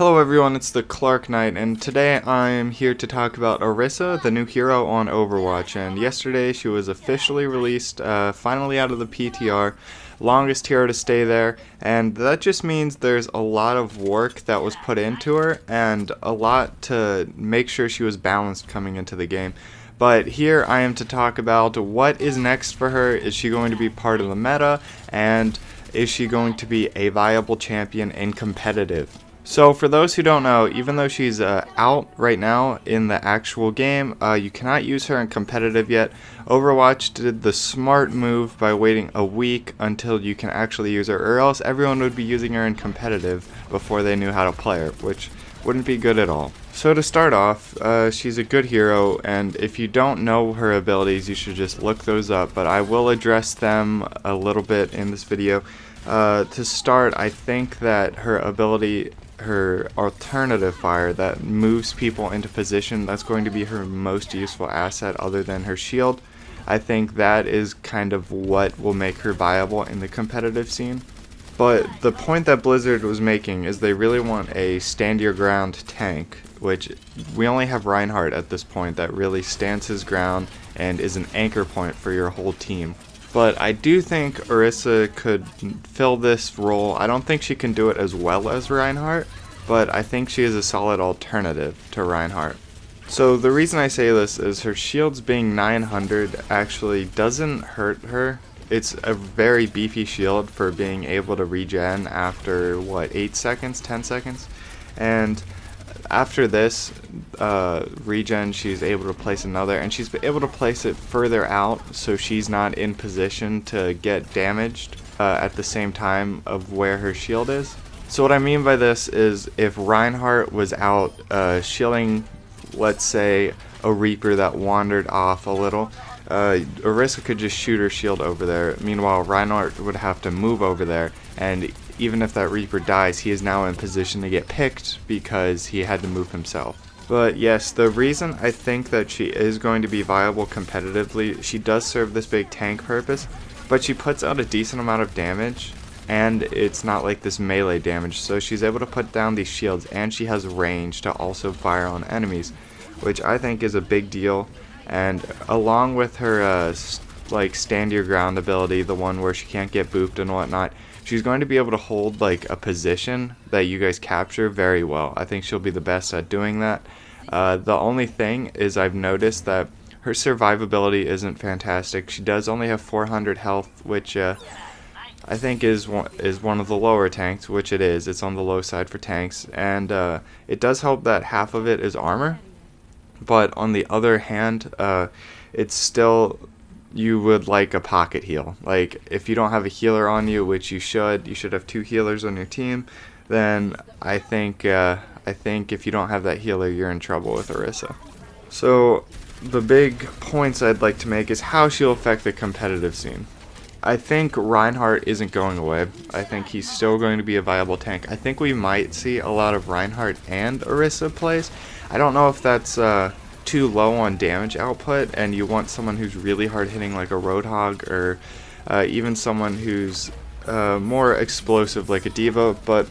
Hello everyone, it's the Clark Knight, and today I'm here to talk about Orisa, the new hero on Overwatch. And yesterday she was officially released, finally out of the PTR, longest hero to stay there, and that just means there's a lot of work that was put into her, and a lot to make sure she was balanced coming into the game. But here I am to talk about what is next for her. Is she going to be part of the meta, and is she going to be a viable champion in competitive? So for those who don't know, even though she's out right now in the actual game, you cannot use her in competitive yet. Overwatch did the smart move by waiting a week until you can actually use her, or else everyone would be using her in competitive before they knew how to play her, which wouldn't be good at all. So to start off, she's a good hero, and if you don't know her abilities, you should just look those up, but I will address them a little bit in this video. To start, I think that her ability, her alternative fire that moves people into position, that's going to be her most useful asset other than her shield. I think that is kind of what will make her viable in the competitive scene. But the point that Blizzard was making is they really want a stand your ground tank, which we only have Reinhardt at this point that really stands his ground and is an anchor point for your whole team. But I do think Orisa could fill this role. I don't think she can do it as well as Reinhardt, but I think she is a solid alternative to Reinhardt. So the reason I say this is her shields being 900 actually doesn't hurt her. It's a very beefy shield for being able to regen after, 8 seconds, 10 seconds? And after this regen, she's able to place another, and she's able to place it further out so she's not in position to get damaged at the same time of where her shield is. So what I mean by this is if Reinhardt was out shielding, let's say, a Reaper that wandered off a little, Orisa could just shoot her shield over there. Meanwhile, Reinhardt would have to move over there, and even if that Reaper dies, he is now in position to get picked because he had to move himself. But yes, the reason I think that she is going to be viable competitively, she does serve this big tank purpose, but she puts out a decent amount of damage, and it's not like this melee damage, so she's able to put down these shields, and she has range to also fire on enemies, which I think is a big deal. And along with her like stand your ground ability, the one where she can't get booped and whatnot, she's going to be able to hold like a position that you guys capture very well. I think she'll be the best at doing that. The only thing is I've noticed that her survivability isn't fantastic. She does only have 400 health, which I think is one of the lower tanks, which it is. It's on the low side for tanks, and it does help that half of it is armor. But on the other hand, it's still, you would like a pocket heal. Like, if you don't have a healer on you, which you should have 2 healers on your team, then I think if you don't have that healer, you're in trouble with Orisa. So the big points I'd like to make is how she'll affect the competitive scene. I think Reinhardt isn't going away. I think he's still going to be a viable tank. I think we might see a lot of Reinhardt and Orisa plays. I don't know if that's too low on damage output and you want someone who's really hard hitting like a Roadhog, or even someone who's more explosive like a Diva, but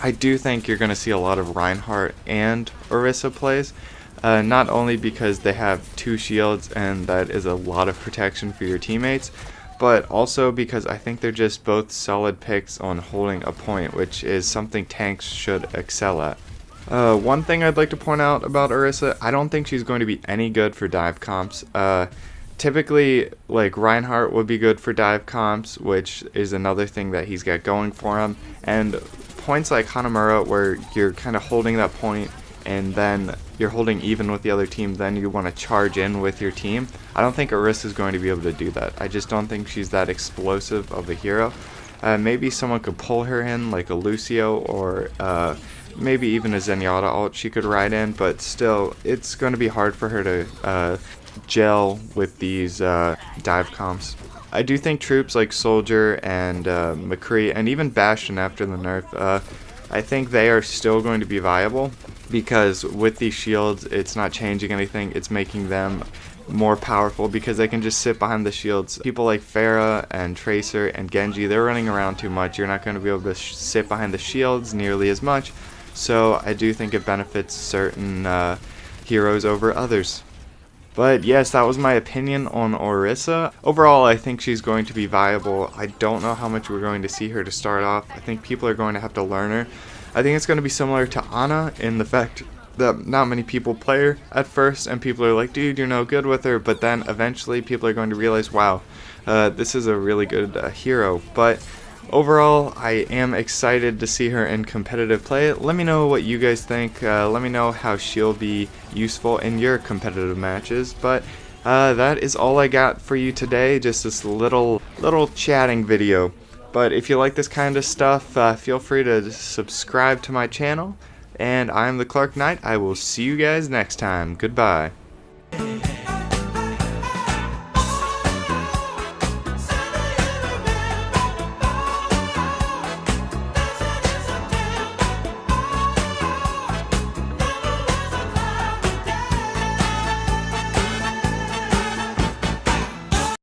I do think you're going to see a lot of Reinhardt and Orisa plays. Not only because they have 2 shields and that is a lot of protection for your teammates, but also because I think they're just both solid picks on holding a point, which is something tanks should excel at. One thing I'd like to point out about Orisa, I don't think she's going to be any good for dive comps. Typically, like, Reinhardt would be good for dive comps, which is another thing that he's got going for him. And points like Hanamura, where you're kind of holding that point and then you're holding even with the other team, then you want to charge in with your team. I don't think Orisa is going to be able to do that. I just don't think she's that explosive of a hero. Maybe someone could pull her in, like a Lucio, or maybe even a Zenyatta ult she could ride in, but still, it's going to be hard for her to gel with these dive comps. I do think troops like Soldier and McCree, and even Bastion after the nerf, I think they are still going to be viable, because with these shields, it's not changing anything, it's making them more powerful because they can just sit behind the shields. People like Pharah and Tracer and Genji, they're running around too much. You're not going to be able to sit behind the shields nearly as much. so I do think it benefits certain heroes over others. But yes, that was my opinion on Orisa. Overall, I think she's going to be viable. I don't know how much we're going to see her to start off. I think people are going to have to learn her. I think it's going to be similar to Ana in the fact that not many people play her at first, and people are like, dude, you're no good with her, but then eventually people are going to realize, wow, this is a really good hero. But overall, I am excited to see her in competitive play. Let me know what you guys think. Let me know how she'll be useful in your competitive matches. But that is all I got for you today. Just this little chatting video. But if you like this kind of stuff, feel free to subscribe to my channel. And I'm the Clark Knight. I will see you guys next time. Goodbye.